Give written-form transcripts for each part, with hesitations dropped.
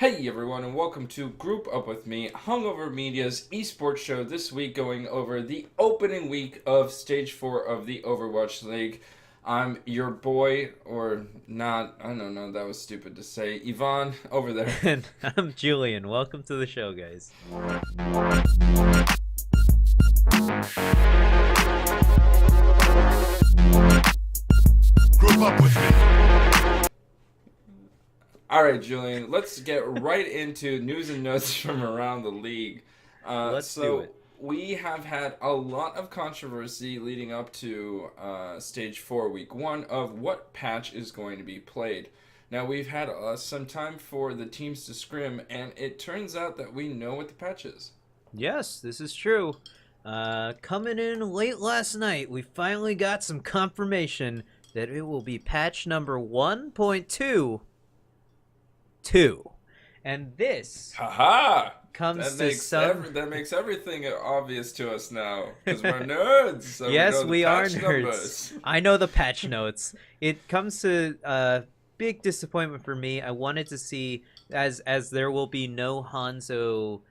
Hey everyone, and welcome to Group Up With Me, Hungover Media's esports show this week going over the opening week of Stage 4 of the Overwatch League. I'm your boy, or not, I don't know, that was stupid to say, Yvonne, over there. And I'm Julian. Welcome to the show, guys. Group up with me. Alright, Julian, let's get right into news and notes from around the league. Let's do So, it. we have had a lot of controversy leading up to Stage 4, Week 1, of what patch is going to be played. Now, we've had some time for the teams to scrim, and it turns out that we know what the patch is. Yes, this is true. Coming in late last night, we finally got some confirmation that it will be patch number 1.22. And this Haha! comes to some... That makes everything obvious to us now, because we're nerds, so Yes, we know the we are patch nerds. numbers. I know the patch notes. It comes to big disappointment for me. I wanted to see, as there will be no Hanzo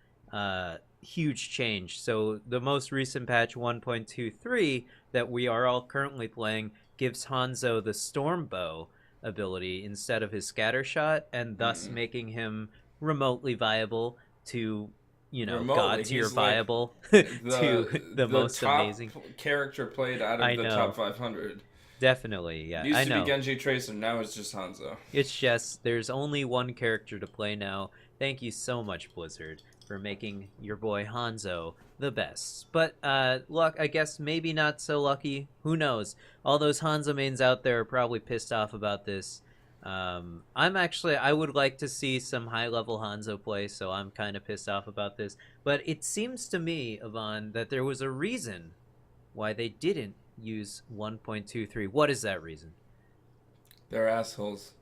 huge change. So the most recent patch 1.23 that we are all currently playing gives Hanzo the Storm Bow ability instead of his scatter shot, and thus making him remotely viable to god tier He's like viable to the the most top amazing. character played out I of the top know. 500. Definitely, yeah, Used I to be know. Genji Tracer, now it's just Hanzo. It's just there's only one character to play now. Thank you so much, Blizzard, for making your boy Hanzo the best. But luck, I guess maybe not so lucky. Who knows? All those Hanzo mains out there are probably pissed off about this. I would like to see some high level Hanzo play, so I'm kind of pissed off about this. But it seems to me, Yvonne, that there was a reason why they didn't use 1.23. What is that reason? They're assholes.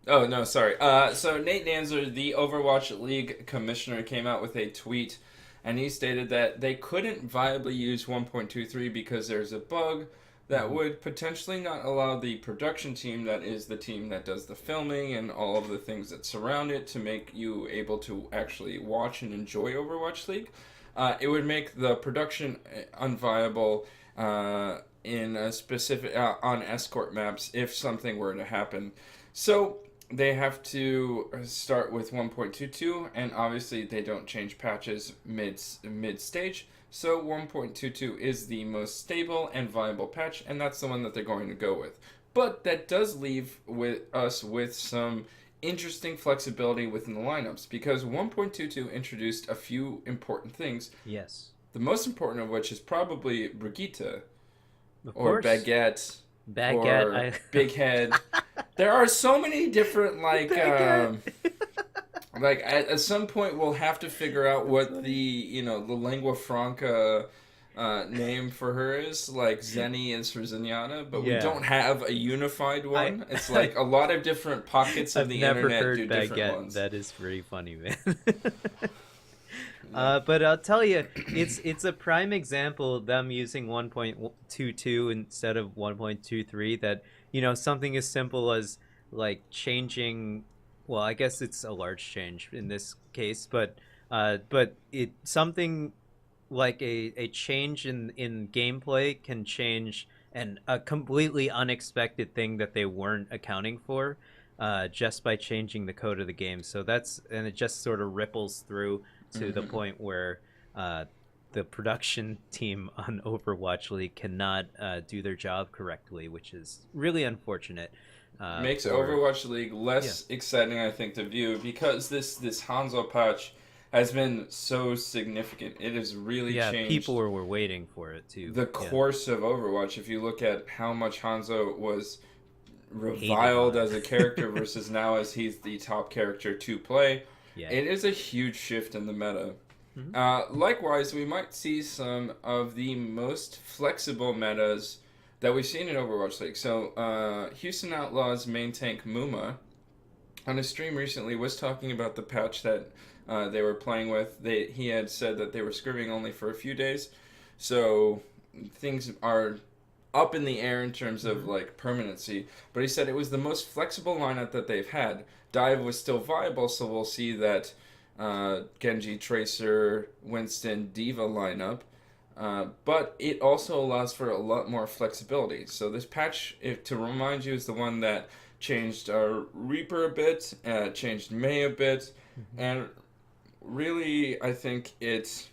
Oh, no, sorry. So Nate Nanzer, the Overwatch League commissioner, came out with a tweet, and he stated that they couldn't viably use 1.23 because there's a bug that Mhm. would potentially not allow the production team, that is the team that does the filming and all of the things that surround it, to make you able to actually watch and enjoy Overwatch League. It would make the production unviable in a specific on escort maps if something were to happen. So they have to start with 1.22, and obviously they don't change patches mid stage. So 1.22 is the most stable and viable patch, and that's the one that they're going to go with. But that does leave us with some interesting flexibility within the lineups, because 1.22 introduced a few important things. Yes. The most important of which is probably Brigitte, Of or course. Baguette, Baguette, or Big Head. There are so many different Baguette. like at some point we'll have to figure out That's what funny. the lingua franca name for her is. Like Zenny is for Zenyatta, but we Yeah. don't have a unified I one. It's like a lot of different pockets of I've the never internet heard do different baguette. ones. That is pretty funny, man. Yeah. But I'll tell you, it's a prime example of them using 1.22 instead of 1.23. That something as simple as like changing. Well, I guess it's a large change in this case, but it something like a change in gameplay can change and a completely unexpected thing that they weren't accounting for just by changing the code of the game. So and it just sort of ripples through to the Hmm. point where the production team on Overwatch League cannot do their job correctly, which is really unfortunate. Makes For Overwatch League Yeah, less exciting, I think, to view, because this Hanzo patch has been so significant. It has really yeah, people changed were waiting for it too. the Yeah, course of Overwatch. If you look at how much Hanzo was hated reviled on. as a character versus now as he's the top character to play, Yeah. it is a huge shift in the meta. Mhm. Likewise, we might see some of the most flexible metas that we've seen in Overwatch League. So, Houston Outlaws main tank Muma on a stream recently was talking about the patch that they were playing with. He had said that they were scrimming only for a few days, so things are up in the air in terms of like permanency, but he said it was the most flexible lineup that they've had. Dive was still viable, so we'll see that Genji, Tracer, Winston, Diva lineup. But it also allows for a lot more flexibility. So this patch, to remind you, is the one that changed Reaper a bit, changed Mei a bit, and really I think it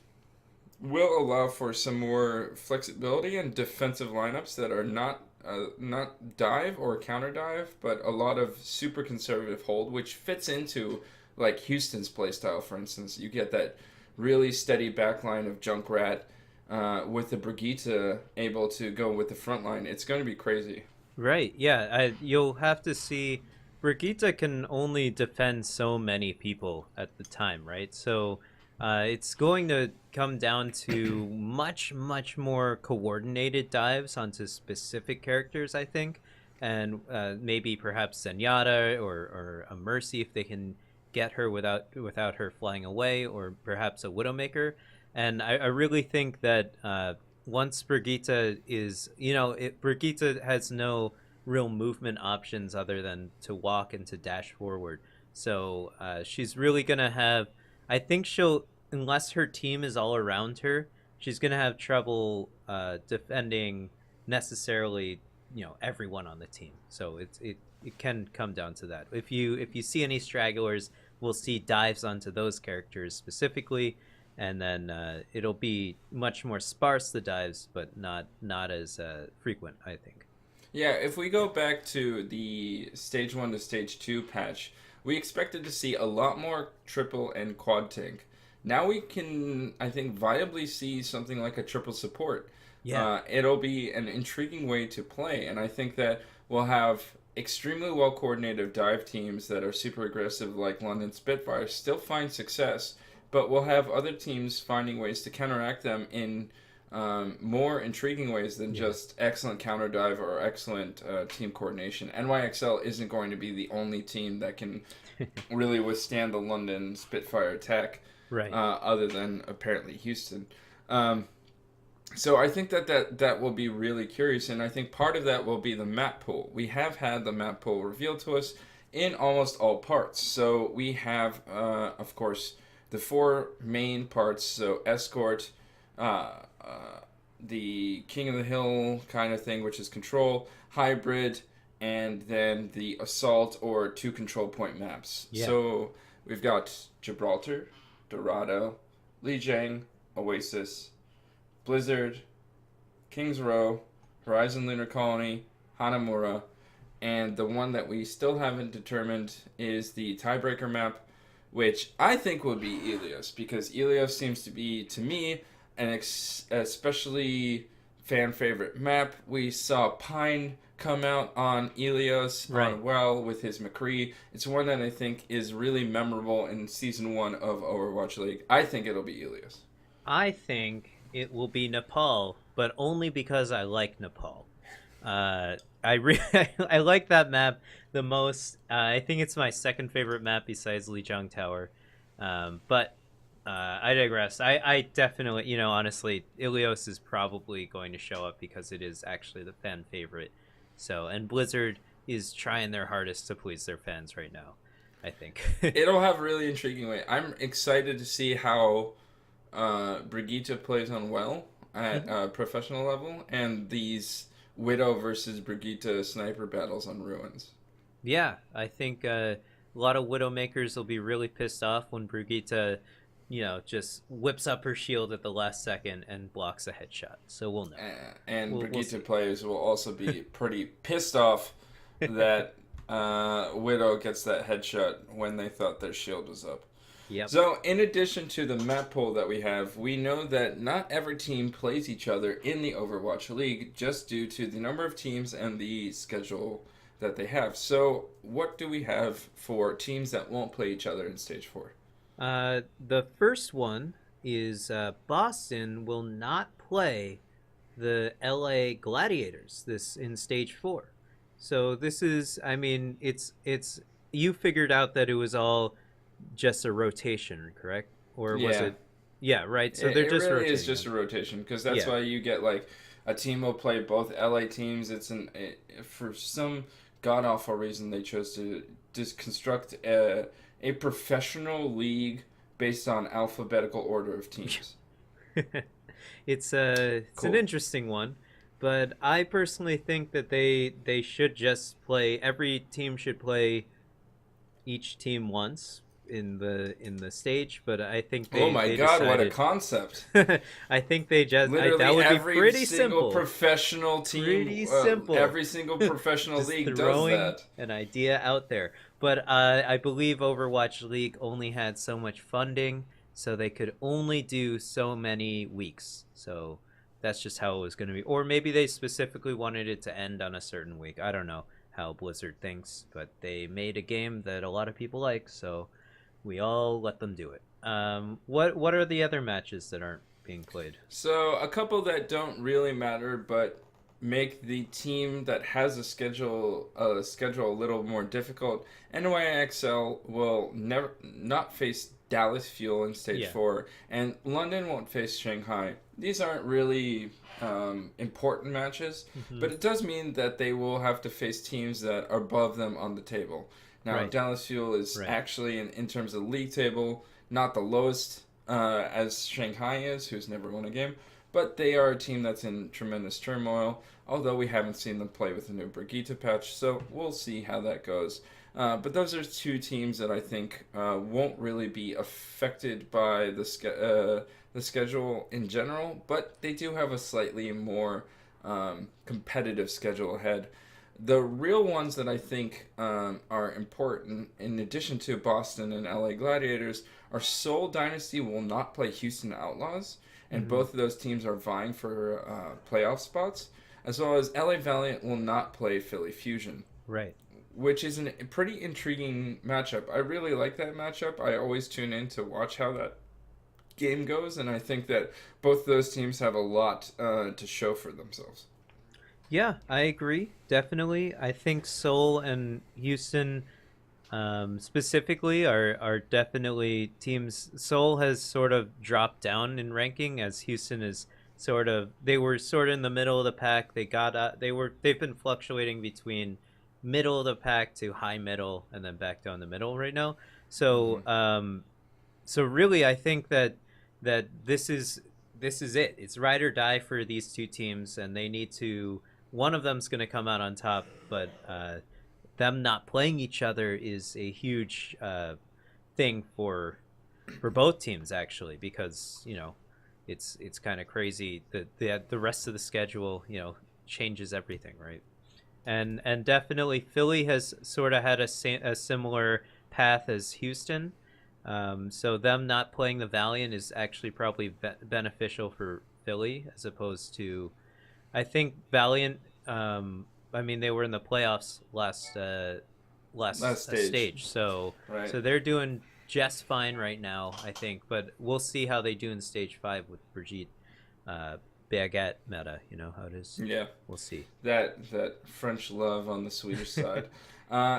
will allow for some more flexibility and defensive lineups that are not dive or counter dive, but a lot of super conservative hold, which fits into like Houston's playstyle. For instance, you get that really steady backline of Junkrat with the Brigitte able to go with the front line. It's going to be crazy. Right. Yeah. You'll have to see. Brigitte can only defend so many people at the time, right? So it's going to come down to much, much more coordinated dives onto specific characters, I think, and maybe perhaps Zenyatta or a Mercy if they can get her without her flying away, or perhaps a Widowmaker. And I really think that once Brigitte is, Brigitte has no real movement options other than to walk and to dash forward. So she's really going to have, I think unless her team is all around her, she's going to have trouble defending necessarily, everyone on the team. So it can come down to that. If you see any stragglers, we'll see dives onto those characters specifically, and then it'll be much more sparse, the dives, but not as frequent, I think. Yeah, if we go back to the Stage 1 to Stage 2 patch, we expected to see a lot more triple and quad tank. Now we can, I think, viably see something like a triple support. Yeah. It'll be an intriguing way to play, and I think that we'll have extremely well-coordinated dive teams that are super aggressive like London Spitfire still find success, but we'll have other teams finding ways to counteract them in more intriguing ways than just excellent counter dive or excellent team coordination. NYXL isn't going to be the only team that can really withstand the London Spitfire attack, right? Other than apparently Houston. So I think that will be really curious, and I think part of that will be the map pool. We have had the map pool revealed to us in almost all parts. So we have, of course, the 4 main parts, so Escort, the King of the Hill kind of thing, which is control, hybrid, and then the assault or 2 control point maps. Yeah. So we've got Gibraltar, Dorado, Lijiang, Oasis, Blizzard, King's Row, Horizon Lunar Colony, Hanamura, and the one that we still haven't determined is the tiebreaker map, which I think will be Ilios, because Ilios seems to be, to me, an especially fan favorite map. We saw Pine come out on Ilios on Well with his McCree. It's one that I think is really memorable in Season 1 of Overwatch League. I think it'll be Ilios. I think it will be Nepal, but only because I like Nepal. I like that map the most. I think it's my second favorite map besides Lijiang Tower. But I digress. I definitely, honestly, Ilios is probably going to show up because it is actually the fan favorite. So, and Blizzard is trying their hardest to please their fans right now, I think. It'll have a really intriguing way. I'm excited to see how Brigitte plays on Well at professional level, and these Widow versus Brigitte sniper battles on Ruins. Yeah, I think a lot of Widowmakers will be really pissed off when Brigitte, just whips up her shield at the last second and blocks a headshot. So we'll know. And Brigitte players will also be pretty pissed off that Widow gets that headshot when they thought their shield was up. Yep. So in addition to the map pool that we have, we know that not every team plays each other in the Overwatch League just due to the number of teams and the schedule that they have. So what do we have for teams that won't play each other in Stage 4? The first one is Boston will not play the LA Gladiators in Stage 4. So this is, it's you figured out that it was all just a rotation, correct? Or was it? Yeah, right. So they're just really rotating. Is just a rotation, because that's why you get like a team will play both LA teams. For some god awful reason they chose to just construct a professional league based on alphabetical order of teams. It's an Cool. interesting one, but I personally think that they should just play. Every team should play each team once in the stage. But I think Oh my they god, what a decided. Concept. I think they just that Literally would be every pretty single simple. professional team, Pretty simple. every single professional Just league does throwing that. an idea out there. But I believe Overwatch League only had so much funding, so they could only do so many weeks. So that's just how it was going to be. Or maybe they specifically wanted it to end on a certain week. I don't know how Blizzard thinks, but they made a game that a lot of people like, so we all let them do it. What are the other matches that aren't being played? So a couple that don't really matter, but make the team that has a schedule a little more difficult. NYXL will never not face Dallas Fuel in stage Yeah. 4, and London won't face Shanghai. These aren't really important matches, Mm-hmm. but it does mean that they will have to face teams that are above them on the table. Now, Right. Dallas Fuel is Right. actually, in terms of league table, not the lowest as Shanghai is, who's never won a game, but they are a team that's in tremendous turmoil, although we haven't seen them play with the new Brigitte patch, so we'll see how that goes. But those are two teams that I think won't really be affected by the schedule in general, but they do have a slightly more competitive schedule ahead. The real ones that I think are important, in addition to Boston and LA Gladiators, are Seoul Dynasty will not play Houston Outlaws, and Mm-hmm. both of those teams are vying for playoff spots, as well as LA Valiant will not play Philly Fusion, Right. which is a pretty intriguing matchup. I really like that matchup. I always tune in to watch how that game goes, and I think that both those teams have a lot to show for themselves. Yeah, I agree. Definitely. I think Seoul and Houston specifically are definitely teams. Seoul has sort of dropped down in ranking as Houston is they were sort of in the middle of the pack. They've been fluctuating between middle of the pack to high middle and then back down the middle right now. So Mm-hmm. so really I think that this is it. It's ride or die for these two teams, and they need to. One of them's going to come out on top, but them not playing each other is a huge thing for both teams actually, because it's kind of crazy that the rest of the schedule changes everything, right? And definitely Philly has sort of had a similar path as Houston. So them not playing the Valiant is actually probably beneficial for Philly as opposed to, I think Valiant. I mean, they were in the playoffs last Last stage. stage, so Right. they're doing just fine right now, I think. But we'll see how they do in stage 5 with Brigitte, baguette meta. You know how it is. Yeah. We'll see. That French love on the Swedish side.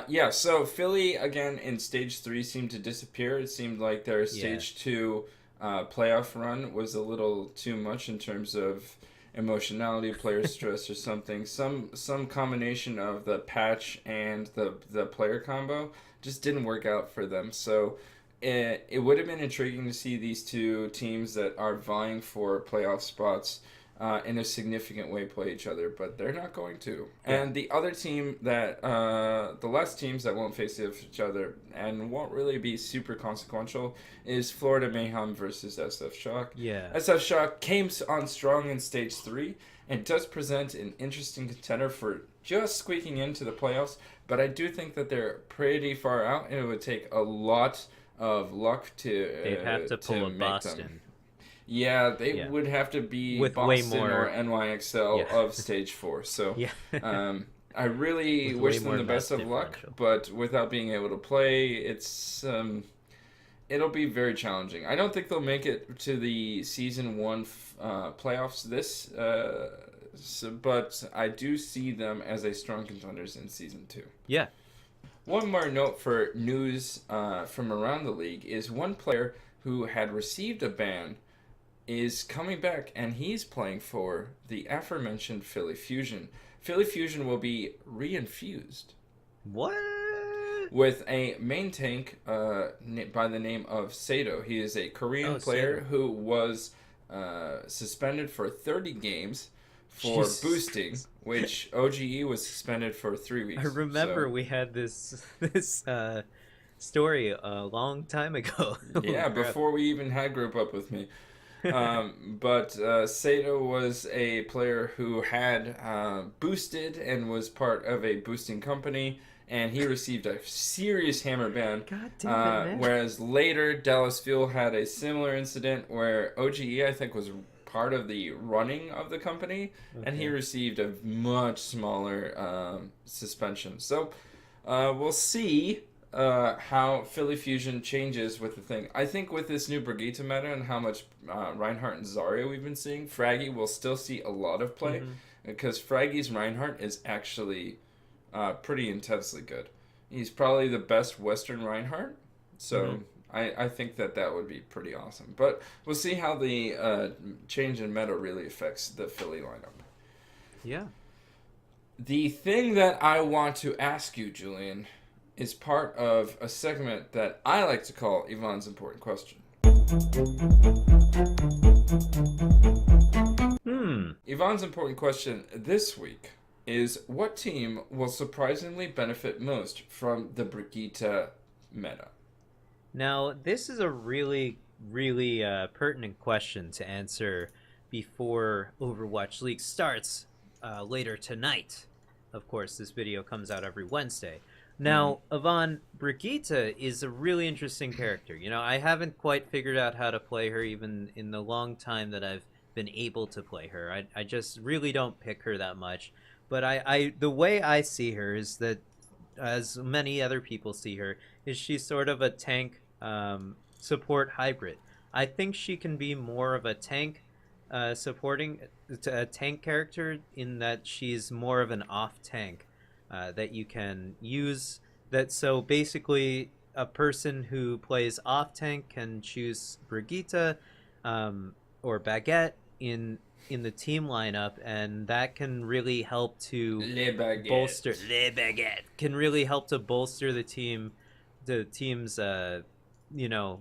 Yeah, so Philly again in stage 3 seemed to disappear. It seemed like their stage 2 playoff run was a little too much in terms of emotionality, player stress, or something. Some combination of the patch and the player combo just didn't work out for them. So it would have been intriguing to see these two teams that are vying for playoff spots in a significant way play each other, but they're not going to. Yeah. And the other team the last teams that won't face each other and won't really be super consequential is Florida Mayhem versus SF Shock. Yeah. SF Shock came on strong in stage 3 and does present an interesting contender for just squeaking into the playoffs, but I do think that they're pretty far out, and it would take a lot of luck to They'd have to pull a make Boston. them. Yeah, they Yeah. would have to be With Boston way more- or NYXL Yeah. of stage 4. So Yeah. I really With wish way them more the best mass of luck, differential. but without being able to play, it'll be very challenging. I don't think they'll make it to the season 1 playoffs but I do see them as a strong contenders in season 2. Yeah. One more note for news from around the league is one player who had received a ban is coming back, and he's playing for the aforementioned Philly Fusion. Philly Fusion will be reinfused What? with a main tank by the name of Sato. He is a Korean player Sato. who was suspended for 30 games for Jesus. boosting, which OGE was suspended for 3 weeks. I remember So, we had this story a long time ago. yeah, Crap. before we even had Group Up With Me. But Sato was a player who had boosted and was part of a boosting company, and he received a serious hammer ban. God damn it, man. Whereas later, Dallas Fuel had a similar incident where OGE, I think, was part of the running of the company, and he Okay. received a much smaller suspension. So we'll see how Philly Fusion changes with the thing. I think with this new Brigitte meta and how much Reinhardt and Zarya we've been seeing, Fraggy will still see a lot of play because Fraggy's Reinhardt is actually pretty intensely good. He's probably the best Western Reinhardt, so I think that would be pretty awesome. But we'll see how the change in meta really affects the Philly lineup. Yeah. The thing that I want to ask you, Julian, is part of a segment that I like to call Yvonne's Important Question. Yvonne's Important Question this week is, what team will surprisingly benefit most from the Brigitte meta? Now, this is a really, really pertinent question to answer before Overwatch League starts later tonight. Of course, this video comes out every Wednesday. Now, Yvonne, Brigitte is a really interesting character. You know, I haven't quite figured out how to play her even in the long time that I've been able to play her. I just really don't pick her that much. But the way I see her is that, as many other people see her, is she's sort of a tank support hybrid. I think she can be more of a tank supporting a tank character in that she's more of an off tank that you can use. That so basically a person who plays off tank can choose Brigitte or Baguette in the team lineup, and that can really help to bolster Le Baguette can really help to bolster the team's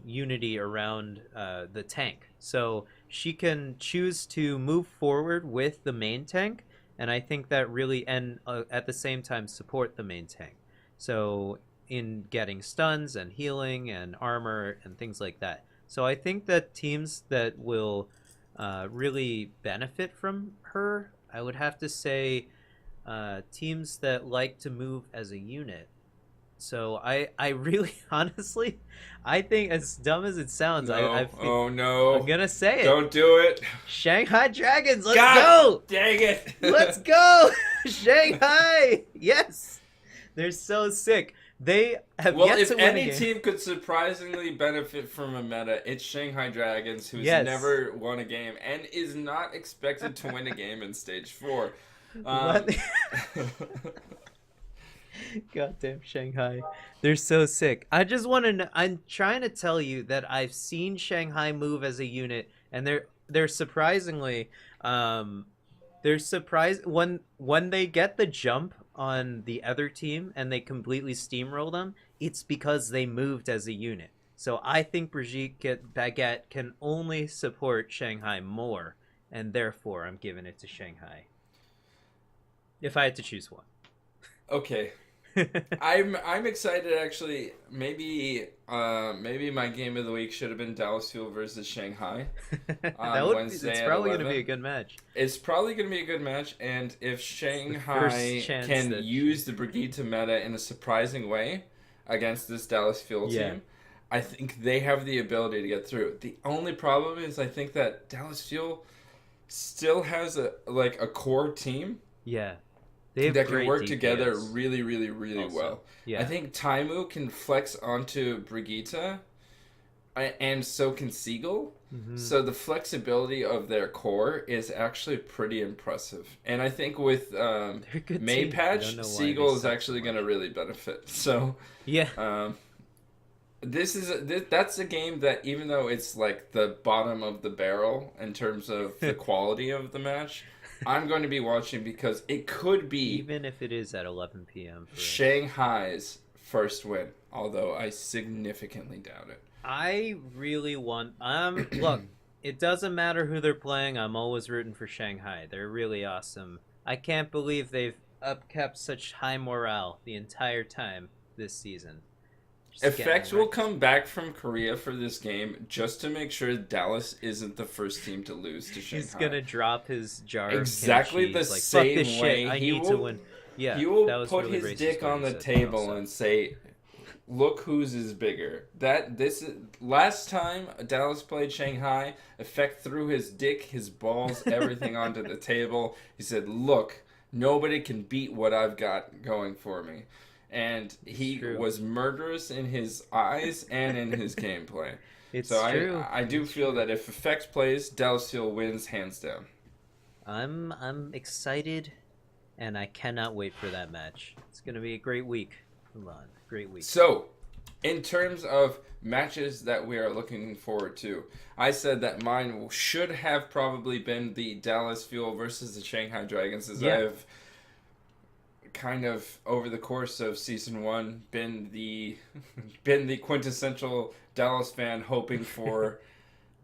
unity around the tank. So she can choose to move forward with the main tank, and I think that really at the same time support the main tank. So in getting stuns and healing and armor and things like that. So I think that teams that will really benefit from her, I would have to say teams that like to move as a unit. So I really, honestly, I think, as dumb as it sounds, No. oh no. I'm gonna say it. Don't do it. Shanghai Dragons, let's God go! Dang it. Let's go! Shanghai! Yes! They're so sick. They have Well, yet if to win any a game. team could surprisingly benefit from a meta, it's Shanghai Dragons, who's Yes. never won a game and is not expected to win a game in Stage 4. What? Goddamn Shanghai. They're so sick. I just want to I'm trying to tell you that I've seen Shanghai move as a unit, and they're surprisingly they're surprised when they get the jump on the other team and they completely steamroll them, it's because they moved as a unit. So I think Brigitte Baguette can only support Shanghai more, and therefore I'm giving it to Shanghai. If I had to choose one. Okay. I'm excited, actually. Maybe my game of the week should have been Dallas Fuel versus Shanghai on Wednesday It's at probably 11. going to be a good match. It's probably going to be a good match, and if Shanghai first chance can that- use the Brigitte meta in a surprising way against this Dallas Fuel team, I think they have the ability to get through. The only problem is I think that Dallas Fuel still has a core team Yeah. They have that can great work together DPS really, really, really also. well. Yeah. I think Taimu can flex onto Brigitte, and so can Siegel. Mhm. So the flexibility of their core is actually pretty impressive. And I think with They're a good May team. I Patch, don't know why Siegel they is suck actually so going to much. really benefit. So Yeah. That's a game that, even though it's like the bottom of the barrel in terms of the quality of the match, I'm going to be watching because it could be Even if it is at 11 p.m. for us. Shanghai's first win, although I significantly doubt it. I really want. Look, it doesn't matter who they're playing. I'm always rooting for Shanghai. They're really awesome. I can't believe they've upkept such high morale the entire time this season. Just Effects getting will wrecked. come back from Korea for this game just to make sure Dallas isn't the first team to lose to Shanghai. He's gonna drop his jar Exactly of the kimchi. Like, fuck same this way shit. I he need will- to win. Yeah, He will that was put really his racist dick what on he the said, table also. and say, "Look whose is bigger." Last time Dallas played Shanghai, Effect threw his dick, his balls, everything onto the table. He said, "Look, nobody can beat what I've got going for me." And he true. was murderous in his eyes and in his gameplay. It's So true. I do It's feel true. that if Effect plays, Dallas Fuel wins hands down. I'm excited, and I cannot wait for that match. It's gonna be a great week. Come on, great week. So, in terms of matches that we are looking forward to, I said that mine should have probably been the Dallas Fuel versus the Shanghai Dragons, as Yeah. I have kind of over the course of season 1 been the been the quintessential Dallas fan hoping for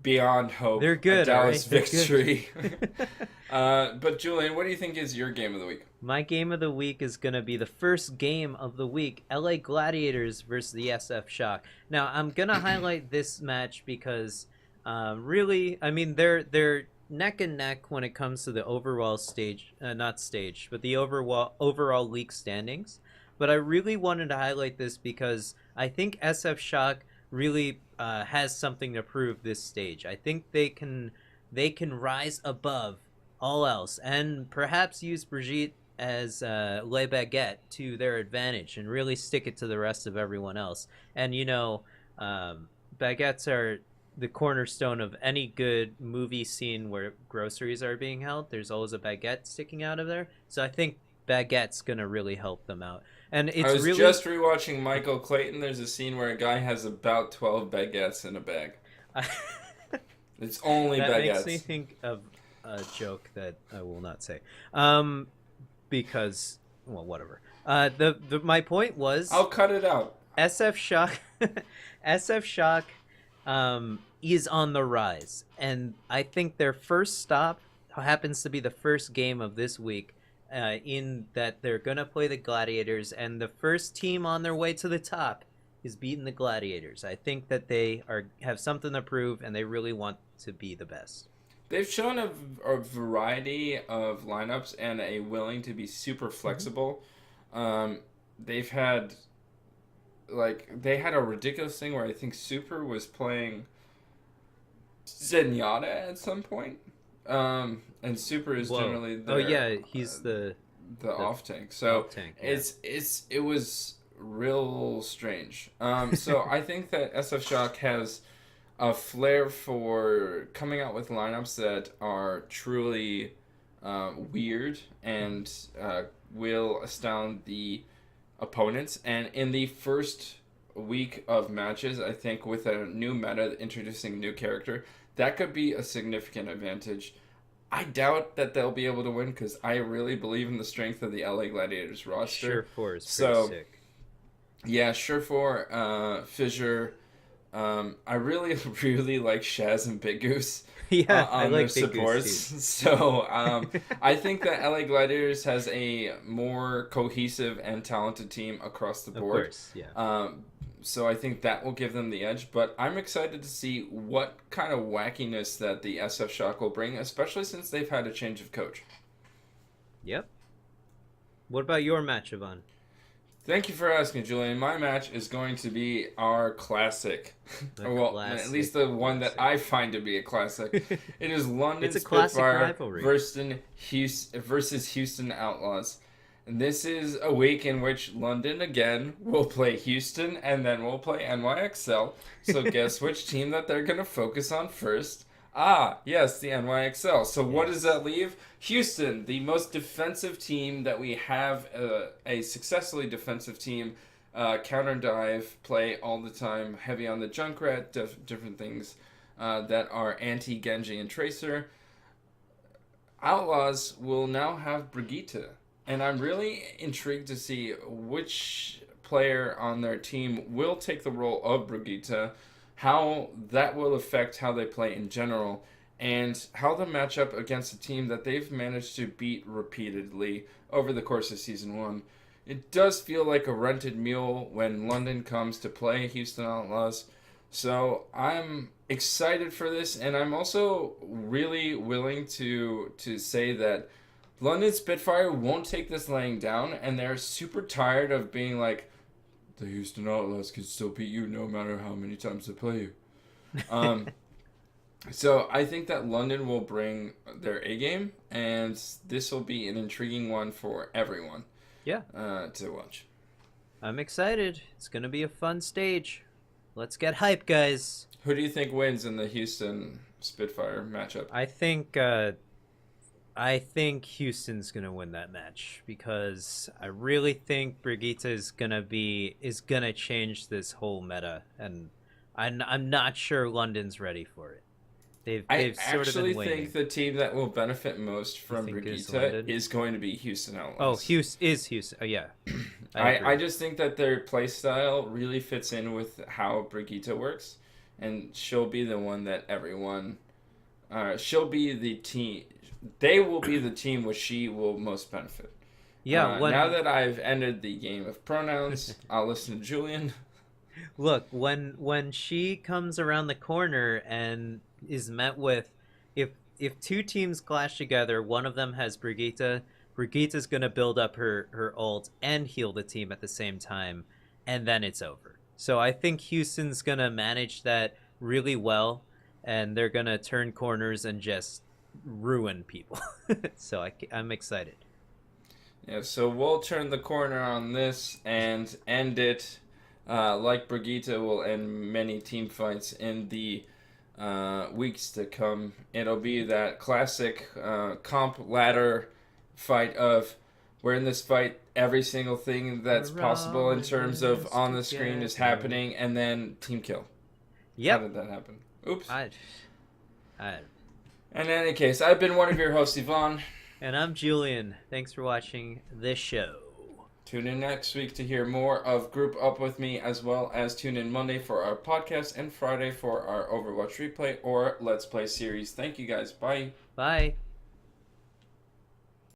beyond hope They're good, a Dallas all right? They're victory. good. But Julian, what do you think is your game of the week? My game of the week is gonna be the first game of the week: LA Gladiators versus the SF Shock. Now, I'm gonna highlight this match because, really, I mean, they're neck and neck when it comes to the overall stage, not stage, but the overall league standings. But I really wanted to highlight this because I think SF Shock really has something to prove this stage. I think they can rise above all else and perhaps use Brigitte as Le Baguette to their advantage and really stick it to the rest of everyone else. And baguettes are the cornerstone of any good movie scene where groceries are being held. There's always a baguette sticking out of there. So I think baguette's gonna really help them out. And it's I was really just rewatching Michael Clayton. There's a scene where a guy has about 12 baguettes in a bag. It's only that baguettes. makes me think of a joke that I will not say. Because, well, whatever. My point was I'll cut it out. SF Shock SF Shock is on the rise, and I think their first stop happens to be the first game of this week, in that they're gonna play the Gladiators, and the first team on their way to the top is beating the Gladiators. I think that they have something to prove, and they really want to be the best. They've shown a variety of lineups and a willing to be super flexible. They've had, they had a ridiculous thing where I think Super was playing Zenyatta at some point. And Super is Whoa. generally Oh their, yeah, he's the off tank. So off-tank, yeah. it was real strange. So I think that SF Shock has a flair for coming out with lineups that are truly weird and will astound the opponents. And in the first week of matches, I think with a new meta introducing a new character, that could be a significant advantage. I doubt that they'll be able to win because I really believe in the strength of the LA Gladiators roster. Sure Four is pretty So, sick. Yeah, Surefour, Fissure. I really, really like Shaz and Big Goose Yeah, on I their like Big supports. Goose too. So I think that LA Gladiators has a more cohesive and talented team across the Of board. course, yeah. So I think that will give them the edge. But I'm excited to see what kind of wackiness that the SF Shock will bring, especially since they've had a change of coach. Yep. What about your match, Yvonne? Thank you for asking, Julian. My match is going to be our classic. Well, at least the one that I find to be a classic. It is London It's a classic Spitfire rivalry. versus Houston Outlaws. And this is a week in which London again will play Houston and then we'll play NYXL. So guess which team that they're going to focus on first? Ah, yes, the NYXL. So what does that leave? Houston, the most defensive team that we have, a successfully defensive team counter dive play all the time, heavy on the Junkrat, different things that are anti Genji and Tracer. Outlaws will now have Brigitte, and I'm really intrigued to see which player on their team will take the role of Brigitte, how that will affect how they play in general, and how they match up against a team that they've managed to beat repeatedly over the course of Season 1. It does feel like a rented mule when London comes to play Houston Outlaws, so I'm excited for this, and I'm also really willing to say that London Spitfire won't take this laying down, and they're super tired of being like, the Houston Outlaws can still beat you no matter how many times they play you. So I think that London will bring their A game, and this will be an intriguing one for everyone. Yeah. To watch. I'm excited. It's gonna be a fun stage. Let's get hype, guys. Who do you think wins in the Houston Spitfire matchup? I think Houston's gonna win that match because I really think Brigitte is gonna change this whole meta, and I'm not sure London's ready for it. They've I sort of been actually waiting. think the team that will benefit most from think it's Brigitte London? is going to be Houston Outlaws. Oh, Houston. Oh, yeah. I just think that their playstyle really fits in with how Brigitte works, and she'll be the one that everyone. She'll be the team. They will be the team which she will most benefit. Yeah. Now that I've ended the game of pronouns, I'll listen to Julien. Look, when she comes around the corner and is met with, if two teams clash together, one of them has Brigitte. Brigitte's gonna build up her ult and heal the team at the same time, and then it's over. So I think Houston's gonna manage that really well, and they're gonna turn corners and just ruin people. So I'm excited. Yeah, so we'll turn the corner on this and end it. Like Brigitte will end many team fights in the weeks to come. It'll be that classic comp ladder fight of we're in this fight, every single thing that's possible in terms of on the screen is happening, and then team kill. Yep. How did that happen? Oops. In any case, I've been one of your hosts, Yvonne. And I'm Julien. Thanks for watching this show. Tune in next week to hear more of Group Up With Me, as well as tune in Monday for our podcast and Friday for our Overwatch replay or Let's Play series. Thank you guys. Bye. Bye.